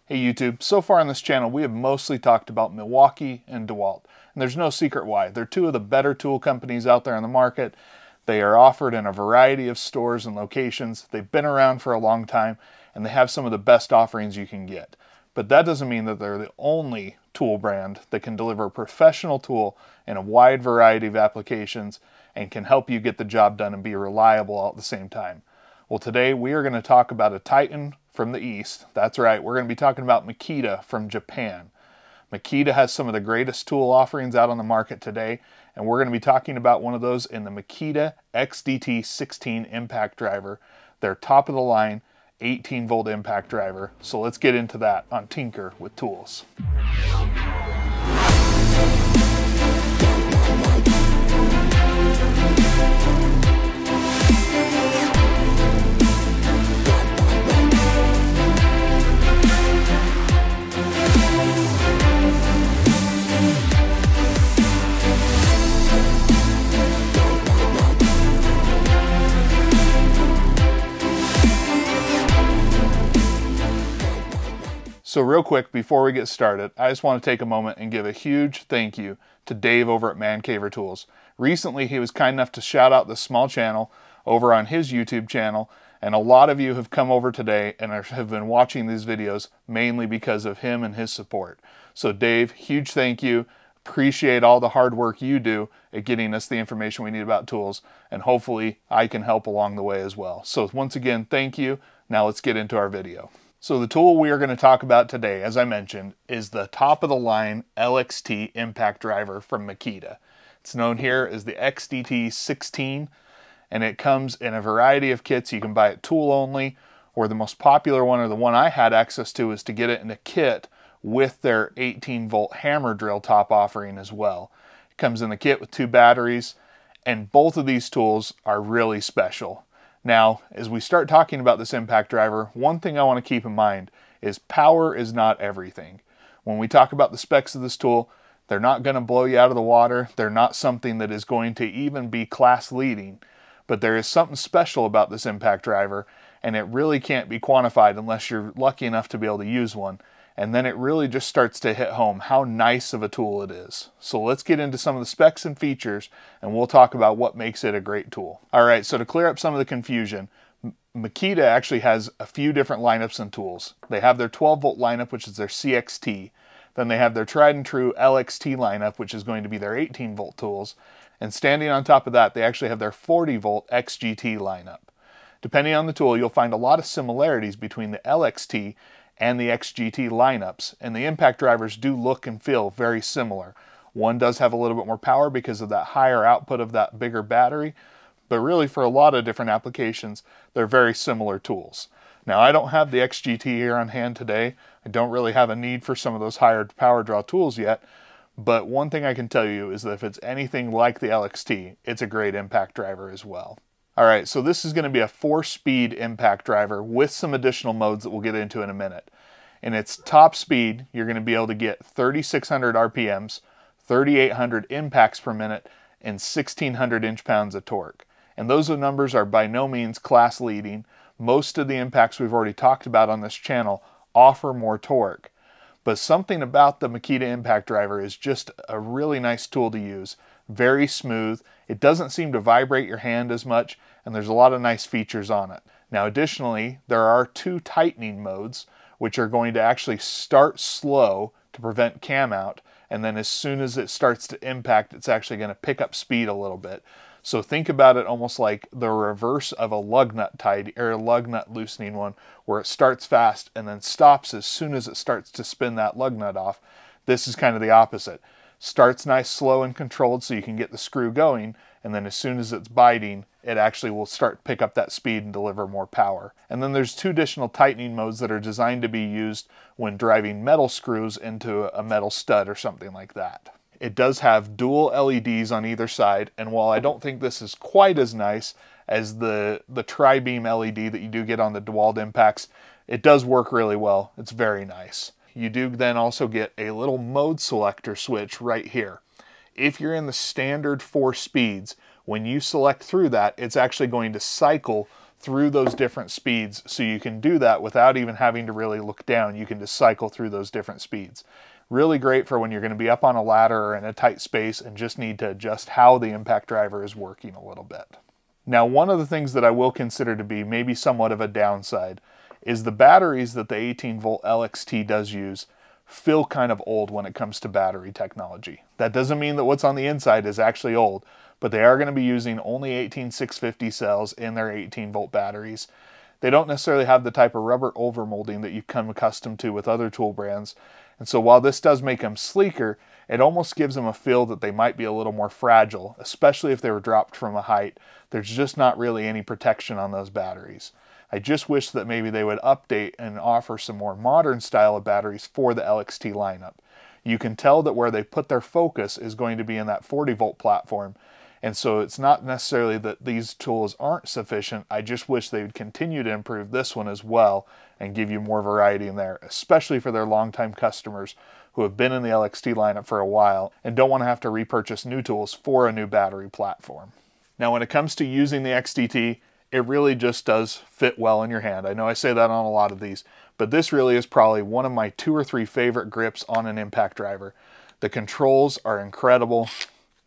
Hey YouTube, so far on this channel we have mostly talked about Milwaukee and DeWalt, and there's no secret why. They're two of the better tool companies out there on the market. They are offered in a variety of stores and locations. They've been around for a long time, and they have some of the best offerings you can get. But that doesn't mean that they're the only tool brand that can deliver a professional tool in a wide variety of applications and can help you get the job done and be reliable all at the same time. Well, today we are going to talk about a Titan from the East. That's right, we're going to be talking about Makita from Japan. Makita has some of the greatest tool offerings out on the market today, and we're going to be talking about one of those in the Makita XDT16 impact driver, their top of the line 18-volt impact driver. So let's get into that on Tinker with Tools. So real quick, before we get started, I just want to take a moment and give a huge thank you to Dave over at Man Caver Tools. Recently, he was kind enough to shout out this small channel over on his YouTube channel, and a lot of you have come over today and have been watching these videos mainly because of him and his support. So Dave, huge thank you. Appreciate all the hard work you do at getting us the information we need about tools, and hopefully I can help along the way as well. So once again, thank you. Now let's get into our video. So the tool we are going to talk about today, as I mentioned, is the top-of-the-line LXT impact driver from Makita. It's known here as the XDT16, and it comes in a variety of kits. You can buy it tool only, or the most popular one, or the one I had access to, is to get it in a kit with their 18-volt hammer drill top offering as well. It comes in the kit with 2 batteries, and both of these tools are really special. Now, as we start talking about this impact driver, one thing I want to keep in mind is power is not everything. When we talk about the specs of this tool, they're not going to blow you out of the water. They're not something that is going to even be class leading, but there is something special about this impact driver, and it really can't be quantified unless you're lucky enough to be able to use one. And then it really just starts to hit home how nice of a tool it is. So let's get into some of the specs and features, and we'll talk about what makes it a great tool. All right, so to clear up some of the confusion, Makita actually has a few different lineups and tools. They have their 12-volt lineup, which is their CXT. Then they have their tried and true LXT lineup, which is going to be their 18-volt tools. And standing on top of that, they actually have their 40-volt XGT lineup. Depending on the tool, you'll find a lot of similarities between the LXT and the XGT lineups, and the impact drivers do look and feel very similar. One does have a little bit more power because of that higher output of that bigger battery, but really for a lot of different applications, they're very similar tools. Now, I don't have the XGT here on hand today. I don't really have a need for some of those higher power draw tools yet, but one thing I can tell you is that if it's anything like the LXT, it's a great impact driver as well. All right, so this is going to be a 4-speed impact driver with some additional modes that we'll get into in a minute. In its top speed, you're going to be able to get 3,600 RPMs, 3,800 impacts per minute, and 1,600 inch-pounds of torque. And those numbers are by no means class leading. Most of the impacts we've already talked about on this channel offer more torque. But something about the Makita impact driver is just a really nice tool to use. Very smooth. It doesn't seem to vibrate your hand as much, and there's a lot of nice features on it. Now, additionally, there are 2 tightening modes, which are going to actually start slow to prevent cam out, and then as soon as it starts to impact, it's actually going to pick up speed a little bit. So think about it almost like the reverse of a lug nut tied or a lug nut loosening one, where it starts fast and then stops as soon as it starts to spin that lug nut off. This is kind of the opposite. Starts nice, slow, and controlled so you can get the screw going, and then as soon as it's biting, it actually will start to pick up that speed and deliver more power. And then there's 2 additional tightening modes that are designed to be used when driving metal screws into a metal stud or something like that. It does have dual LEDs on either side, and while I don't think this is quite as nice as the tri-beam LED that you do get on the DeWalt impacts, it does work really well. It's very nice. You do then also get a little mode selector switch right here. If you're in the standard 4 speeds, when you select through that, it's actually going to cycle through those different speeds, so you can do that without even having to really look down. You can just cycle through those different speeds. Really great for when you're going to be up on a ladder or in a tight space and just need to adjust how the impact driver is working a little bit. Now, one of the things that I will consider to be maybe somewhat of a downside is the batteries that the 18-volt LXT does use feel kind of old when it comes to battery technology. That doesn't mean that what's on the inside is actually old, but they are going to be using only 18650 cells in their 18-volt batteries. They don't necessarily have the type of rubber overmolding that you've come accustomed to with other tool brands. And so while this does make them sleeker, it almost gives them a feel that they might be a little more fragile, especially if they were dropped from a height. There's just not really any protection on those batteries. I just wish that maybe they would update and offer some more modern style of batteries for the LXT lineup. You can tell that where they put their focus is going to be in that 40-volt platform. And so it's not necessarily that these tools aren't sufficient. I just wish they would continue to improve this one as well and give you more variety in there, especially for their longtime customers who have been in the LXT lineup for a while and don't want to have to repurchase new tools for a new battery platform. Now, when it comes to using the XDT, it really just does fit well in your hand. I know I say that on a lot of these, but this really is probably one of my 2 or 3 favorite grips on an impact driver. The controls are incredible.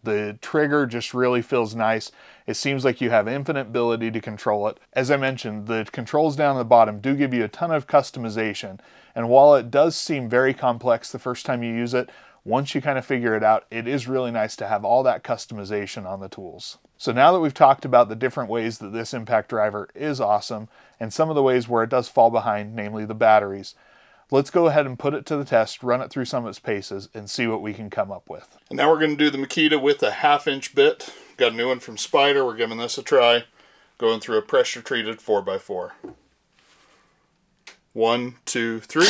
The trigger just really feels nice. It seems like you have infinite ability to control it. As I mentioned, the controls down at the bottom do give you a ton of customization. And while it does seem very complex the first time you use it, once you kind of figure it out, it is really nice to have all that customization on the tools. So now that we've talked about the different ways that this impact driver is awesome, and some of the ways where it does fall behind, namely the batteries, let's go ahead and put it to the test, run it through some of its paces, and see what we can come up with. And now we're going to do the Makita with a 1/2-inch bit. Got a new one from Spider. We're giving this a try. Going through a pressure-treated 4x4. 1, 2, 3.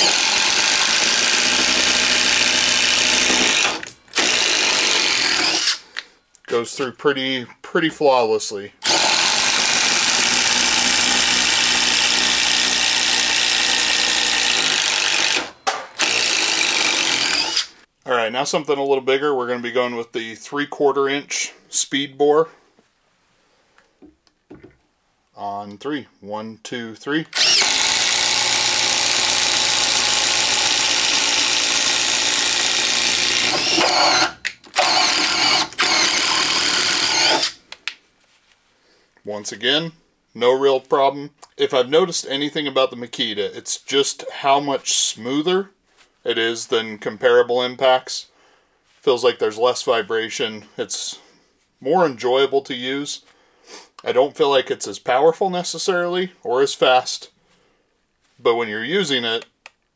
Goes through pretty flawlessly. Alright, now something a little bigger. We're going to be going with the 3/4 inch speed bore. On 3. 1, 2, 3. Once again, no real problem. If I've noticed anything about the Makita, it's just how much smoother it is than comparable impacts. Feels like there's less vibration. It's more enjoyable to use. I don't feel like it's as powerful necessarily or as fast, but when you're using it,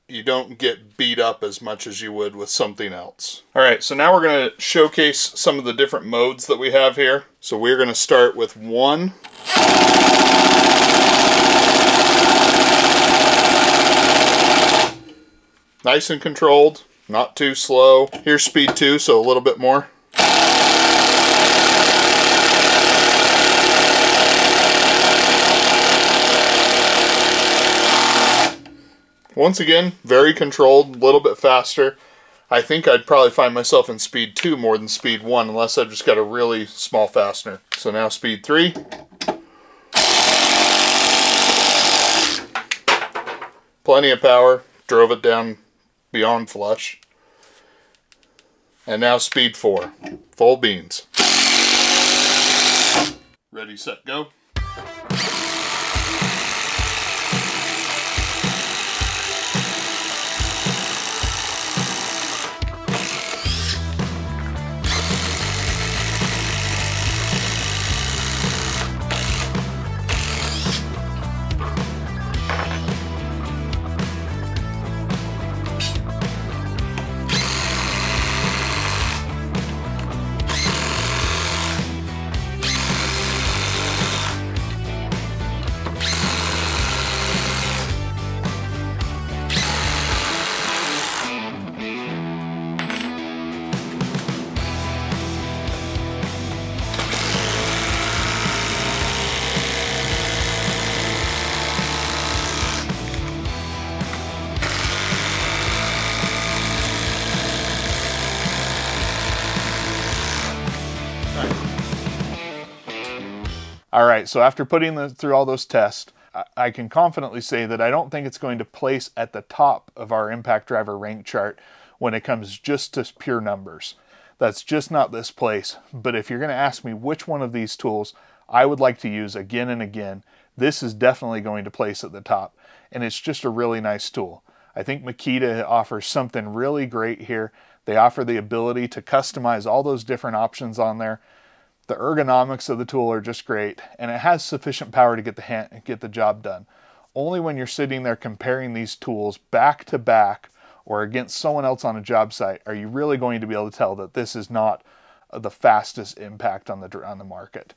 you don't get beat up as much as you would with something else. Alright, so now we're going to showcase some of the different modes that we have here. So we're going to start with 1. Nice and controlled, not too slow. Here's speed 2, so a little bit more. Once again, very controlled, a little bit faster. I think I'd probably find myself in speed 2 more than speed 1 unless I've just got a really small fastener. So now speed 3. Plenty of power, drove it down beyond flush. And now speed 4, full beans. Ready, set, go. All right, so after putting through all those tests, I can confidently say that I don't think it's going to place at the top of our impact driver rank chart when it comes just to pure numbers. That's just not this place. But if you're going to ask me which one of these tools I would like to use again and again, this is definitely going to place at the top. And it's just a really nice tool. I think Makita offers something really great here. They offer the ability to customize all those different options on there. The ergonomics of the tool are just great, and it has sufficient power to get the job done. Only when you're sitting there comparing these tools back to back or against someone else on a job site are you really going to be able to tell that this is not the fastest impact on the market.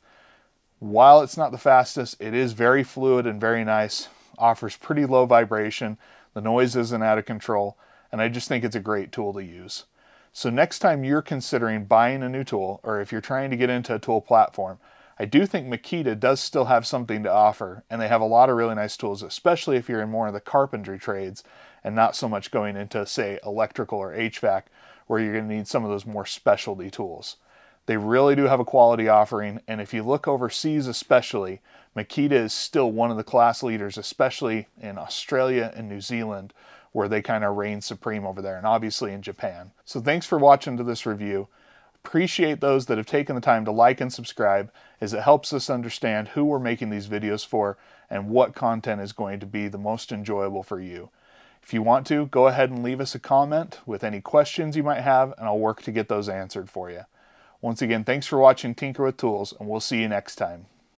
While it's not the fastest, it is very fluid and very nice, offers pretty low vibration, the noise isn't out of control, and I just think it's a great tool to use. So next time you're considering buying a new tool, or if you're trying to get into a tool platform, I do think Makita does still have something to offer, and they have a lot of really nice tools, especially if you're in more of the carpentry trades and not so much going into, say, electrical or HVAC, where you're going to need some of those more specialty tools. They really do have a quality offering, and if you look overseas especially, Makita is still one of the class leaders, especially in Australia and New Zealand, where they kind of reign supreme over there, and obviously in Japan. So thanks for watching to this review. Appreciate those that have taken the time to like and subscribe, as it helps us understand who we're making these videos for and what content is going to be the most enjoyable for you. If you want to, go ahead and leave us a comment with any questions you might have, and I'll work to get those answered for you. Once again, thanks for watching Tinker with Tools, and we'll see you next time.